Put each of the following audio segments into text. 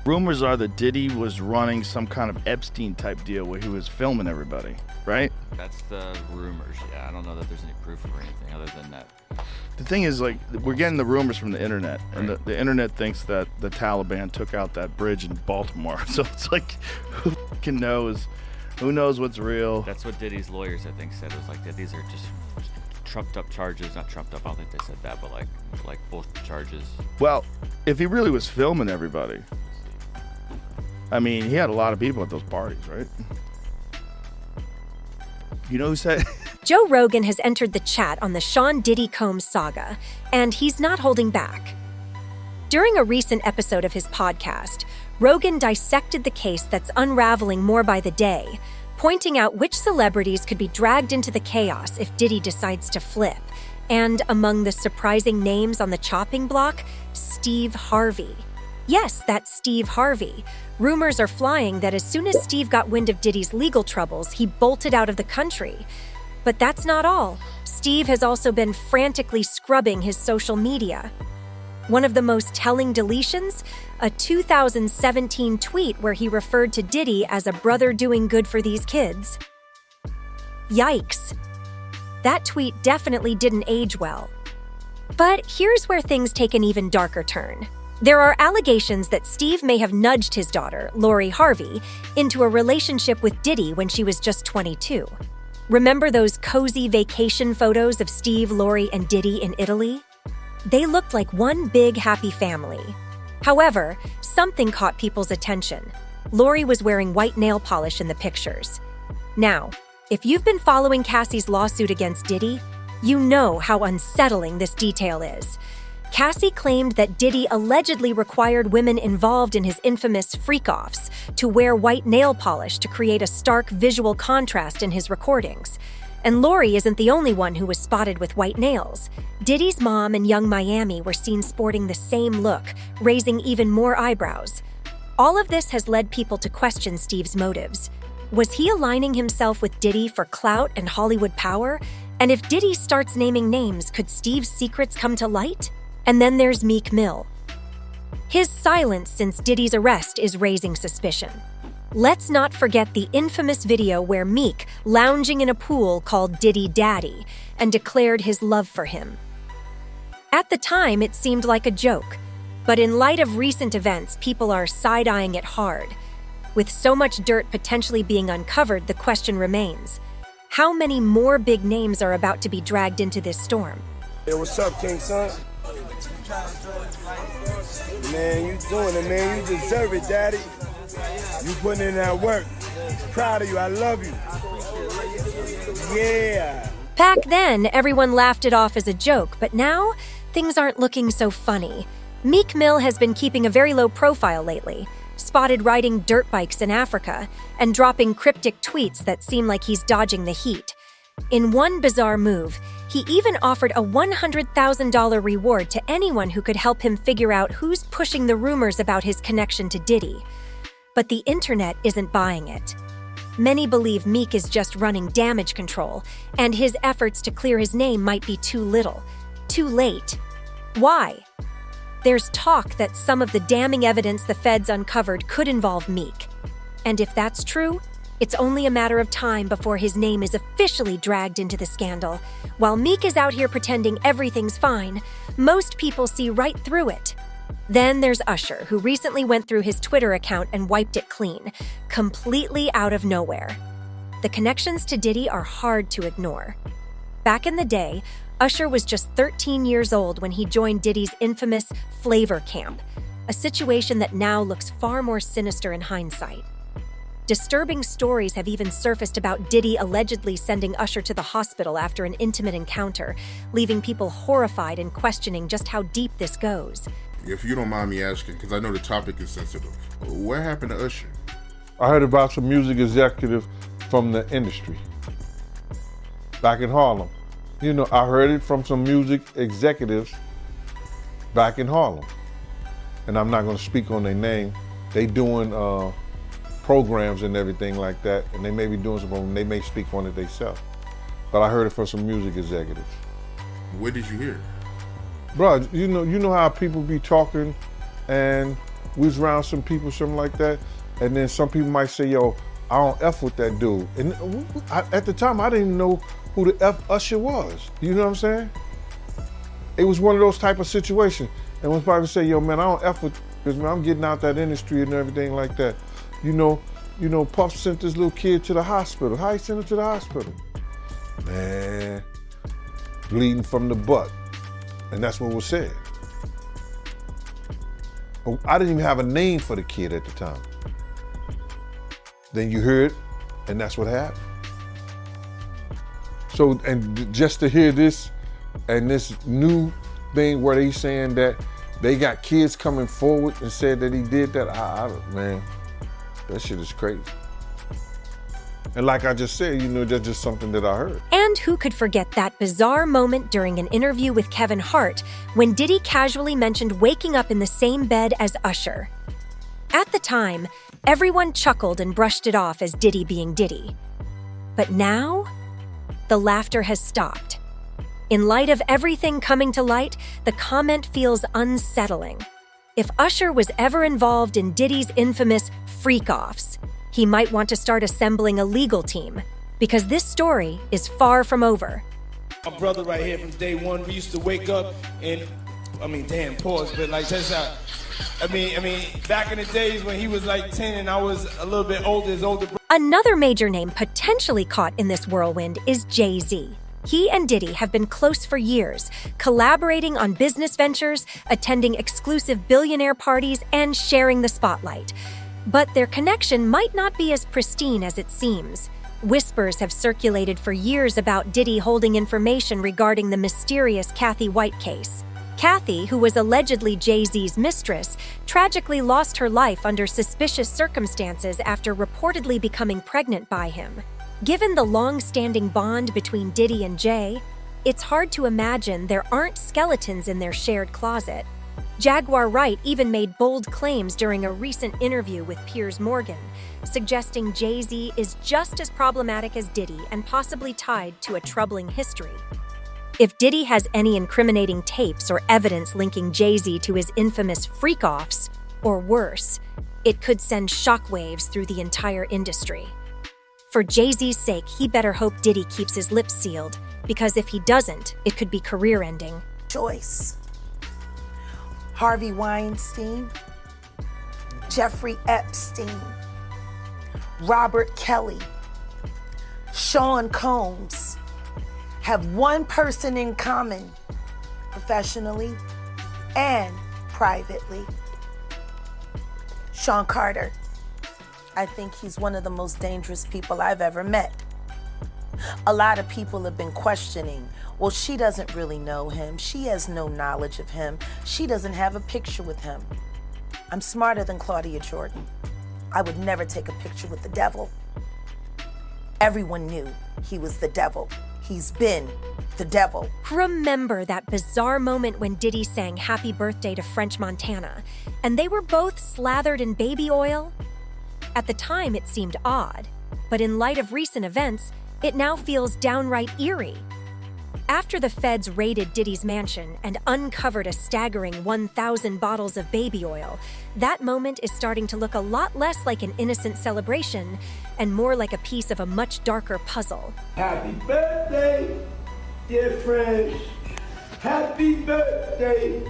Rumors are that Diddy was running some kind of Epstein type deal where he was filming everybody, right? That's the rumors. Yeah, I don't know that there's any proof or anything other than that. The thing is, like, we're getting the rumors from the internet, and Right. the internet thinks that the Taliban took out that bridge in Baltimore. So it's like, who fucking knows? Who knows what's real? That's what Diddy's lawyers, I think, said. It was like that these are just trumped up charges. Not trumped up, I don't think they said that, but like both charges. Well, if he really was filming everybody, I mean, he had a lot of people at those parties, right? You know who said? Joe Rogan has entered the chat on the Sean Diddy Combs saga, and he's not holding back. During a recent episode of his podcast, Rogan dissected the case that's unraveling more by the day, pointing out which celebrities could be dragged into the chaos if Diddy decides to flip. And among the surprising names on the chopping block, Steve Harvey. Yes, that's Steve Harvey. Rumors are flying that as soon as Steve got wind of Diddy's legal troubles, he bolted out of the country. But that's not all. Steve has also been frantically scrubbing his social media. One of the most telling deletions? A 2017 tweet where he referred to Diddy as a brother doing good for these kids. Yikes. That tweet definitely didn't age well. But here's where things take an even darker turn. There are allegations that Steve may have nudged his daughter, Lori Harvey, into a relationship with Diddy when she was just 22. Remember those cozy vacation photos of Steve, Lori, and Diddy in Italy? They looked like one big happy family. However, something caught people's attention. Lori was wearing white nail polish in the pictures. Now, if you've been following Cassie's lawsuit against Diddy, you know how unsettling this detail is. Cassie claimed that Diddy allegedly required women involved in his infamous freak-offs to wear white nail polish to create a stark visual contrast in his recordings. And Lori isn't the only one who was spotted with white nails. Diddy's mom and Young Miami were seen sporting the same look, raising even more eyebrows. All of this has led people to question Steve's motives. Was he aligning himself with Diddy for clout and Hollywood power? And if Diddy starts naming names, could Steve's secrets come to light? And then there's Meek Mill. His silence since Diddy's arrest is raising suspicion. Let's not forget the infamous video where Meek lounging in a pool called Diddy Daddy and declared his love for him. At the time, it seemed like a joke, but in light of recent events, people are side-eyeing it hard. With so much dirt potentially being uncovered, the question remains: how many more big names are about to be dragged into this storm? Hey, what's up, King Son? Man, you doing it, man. You deserve it, Daddy. You putting in that work. Proud of you. I love you. Yeah. Back then, everyone laughed it off as a joke, but now, things aren't looking so funny. Meek Mill has been keeping a very low profile lately, spotted riding dirt bikes in Africa, and dropping cryptic tweets that seem like he's dodging the heat. In one bizarre move, he even offered a $100,000 reward to anyone who could help him figure out who's pushing the rumors about his connection to Diddy. But the internet isn't buying it. Many believe Meek is just running damage control, and his efforts to clear his name might be too little, too late. Why? There's talk that some of the damning evidence the feds uncovered could involve Meek. And if that's true, it's only a matter of time before his name is officially dragged into the scandal. While Meek is out here pretending everything's fine, most people see right through it. Then there's Usher, who recently went through his Twitter account and wiped it clean, completely out of nowhere. The connections to Diddy are hard to ignore. Back in the day, Usher was just 13 years old when he joined Diddy's infamous Flavor Camp, a situation that now looks far more sinister in hindsight. Disturbing stories have even surfaced about Diddy allegedly sending Usher to the hospital after an intimate encounter, leaving people horrified and questioning just how deep this goes. If you don't mind me asking, because I know the topic is sensitive, what happened to Usher? I heard about some music executive from the industry back in Harlem. You know, I heard it from some music executives back in Harlem. And I'm not going to speak on their name. They doing programs and everything like that, and they may be doing something, they may speak on it themselves. But I heard it from some music executives. Where did you hear it? Bro, you know how people be talking and, we was around some people, something like that, and then some people might say, yo, I don't F with that dude. And at the time, I didn't even know who the F Usher was. You know what I'm saying? It was one of those type of situations. And when somebody say, yo, man, I don't F with this, man, I'm getting out that industry and everything like that. You know, Puff sent this little kid to the hospital. How he sent him to the hospital? Man, bleeding from the butt. And that's what was said. I didn't even have a name for the kid at the time. Then you heard, and that's what happened. So, and just to hear this, and this new thing where they saying that they got kids coming forward and said that he did that, man, that shit is crazy. And like I just said, you know, that's just something that I heard. And who could forget that bizarre moment during an interview with Kevin Hart when Diddy casually mentioned waking up in the same bed as Usher. At the time, everyone chuckled and brushed it off as Diddy being Diddy. But now, the laughter has stopped. In light of everything coming to light, the comment feels unsettling. If Usher was ever involved in Diddy's infamous freak-offs, he might want to start assembling a legal team, because this story is far from over. My brother right here from day one, we used to wake up and, pause, but like that's how, back in the days when he was like 10 and I was a little bit older, his older brother. Another major name potentially caught in this whirlwind is Jay-Z. He and Diddy have been close for years, collaborating on business ventures, attending exclusive billionaire parties, and sharing the spotlight. But their connection might not be as pristine as it seems. Whispers have circulated for years about Diddy holding information regarding the mysterious Kathy White case. Kathy, who was allegedly Jay-Z's mistress, tragically lost her life under suspicious circumstances after reportedly becoming pregnant by him. Given the long-standing bond between Diddy and Jay, it's hard to imagine there aren't skeletons in their shared closet. Jaguar Wright even made bold claims during a recent interview with Piers Morgan, suggesting Jay-Z is just as problematic as Diddy and possibly tied to a troubling history. If Diddy has any incriminating tapes or evidence linking Jay-Z to his infamous freak-offs, or worse, it could send shockwaves through the entire industry. For Jay-Z's sake, he better hope Diddy keeps his lips sealed, because if he doesn't, it could be career-ending. Choice. Harvey Weinstein, Jeffrey Epstein, Robert Kelly, Sean Combs have one person in common, professionally and privately. Sean Carter. I think he's one of the most dangerous people I've ever met. A lot of people have been questioning, well, she doesn't really know him. She has no knowledge of him. She doesn't have a picture with him. I'm smarter than Claudia Jordan. I would never take a picture with the devil. Everyone knew he was the devil. He's been the devil. Remember that bizarre moment when Diddy sang Happy Birthday to French Montana, and they were both slathered in baby oil? At the time, it seemed odd, but in light of recent events, it now feels downright eerie. After the feds raided Diddy's mansion and uncovered a staggering 1,000 bottles of baby oil, that moment is starting to look a lot less like an innocent celebration and more like a piece of a much darker puzzle. Happy birthday, dear friend. Happy birthday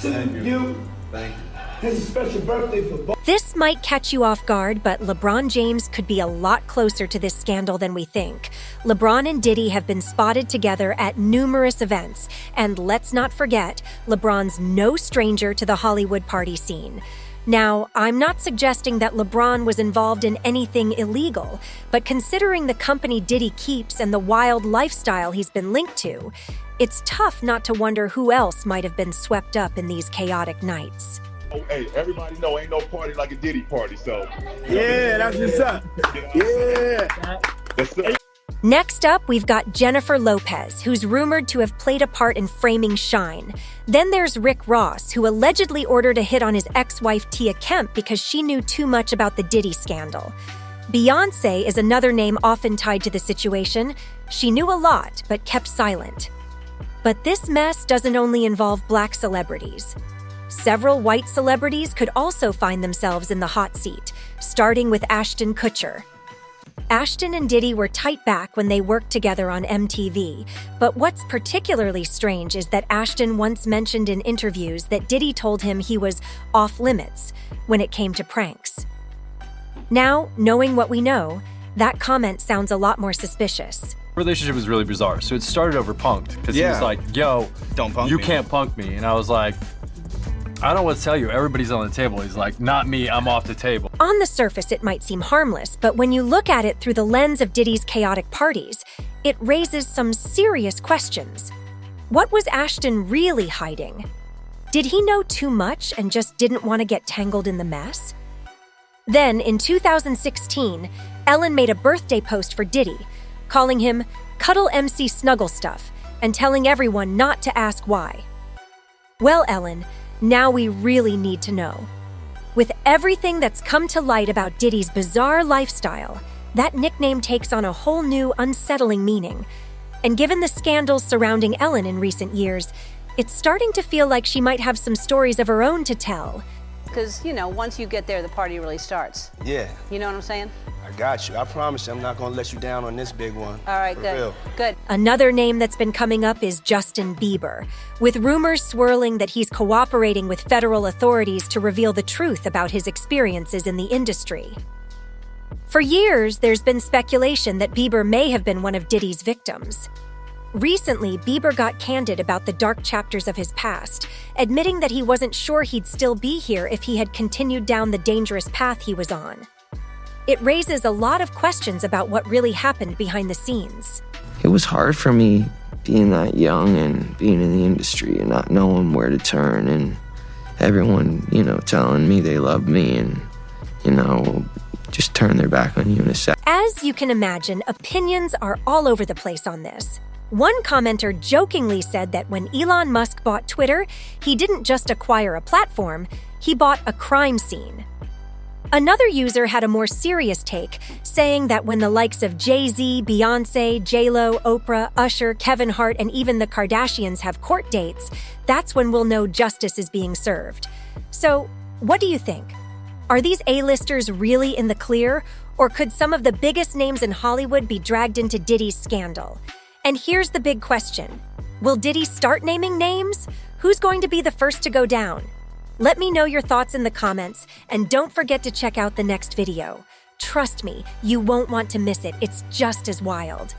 to you. Thank you. This is a special birthday for both. This might catch you off guard, but LeBron James could be a lot closer to this scandal than we think. LeBron and Diddy have been spotted together at numerous events, and let's not forget, LeBron's no stranger to the Hollywood party scene. Now, I'm not suggesting that LeBron was involved in anything illegal, but considering the company Diddy keeps and the wild lifestyle he's been linked to, it's tough not to wonder who else might have been swept up in these chaotic nights. Oh, hey, everybody know ain't no party like a Diddy party, so. Yeah, that's what's up. Yeah. That's it. Next up, we've got Jennifer Lopez, who's rumored to have played a part in framing Shine. Then there's Rick Ross, who allegedly ordered a hit on his ex-wife Tia Kemp because she knew too much about the Diddy scandal. Beyoncé is another name often tied to the situation. She knew a lot, but kept silent. But this mess doesn't only involve black celebrities. Several white celebrities could also find themselves in the hot seat, starting with Ashton Kutcher. Ashton and Diddy were tight back when they worked together on MTV, but what's particularly strange is that Ashton once mentioned in interviews that Diddy told him he was off limits when it came to pranks. Now, knowing what we know, that comment sounds a lot more suspicious. Relationship was really bizarre. So it started over punked because he was like, yo, don't punk you me. can't punk me. And I was like, I don't know what to tell you. Everybody's on the table. He's like, not me, I'm off the table. On the surface, it might seem harmless, but when you look at it through the lens of Diddy's chaotic parties, it raises some serious questions. What was Ashton really hiding? Did he know too much and just didn't want to get tangled in the mess? Then, in 2016, Ellen made a birthday post for Diddy, calling him Cuddle MC Snuggle Stuff and telling everyone not to ask why. Well, Ellen, now we really need to know. With everything that's come to light about Diddy's bizarre lifestyle, that nickname takes on a whole new, unsettling meaning. And given the scandals surrounding Ellen in recent years, it's starting to feel like she might have some stories of her own to tell. Because, once you get there, the party really starts. Yeah. You know what I'm saying? I got you. I promise you I'm not going to let you down on this big one. All right, For good. real. Good. Another name that's been coming up is Justin Bieber, with rumors swirling that he's cooperating with federal authorities to reveal the truth about his experiences in the industry. For years, there's been speculation that Bieber may have been one of Diddy's victims. Recently, Bieber got candid about the dark chapters of his past, admitting that he wasn't sure he'd still be here if he had continued down the dangerous path he was on. It raises a lot of questions about what really happened behind the scenes. It was hard for me being that young and being in the industry and not knowing where to turn, and everyone, telling me they love me and, just turn their back on you in a sec. As you can imagine, opinions are all over the place on this. One commenter jokingly said that when Elon Musk bought Twitter, he didn't just acquire a platform, he bought a crime scene. Another user had a more serious take, saying that when the likes of Jay-Z, Beyonce, J-Lo, Oprah, Usher, Kevin Hart, and even the Kardashians have court dates, that's when we'll know justice is being served. So, what do you think? Are these A-listers really in the clear, or could some of the biggest names in Hollywood be dragged into Diddy's scandal? And here's the big question. Will Diddy start naming names? Who's going to be the first to go down? Let me know your thoughts in the comments, and don't forget to check out the next video. Trust me, you won't want to miss it. It's just as wild.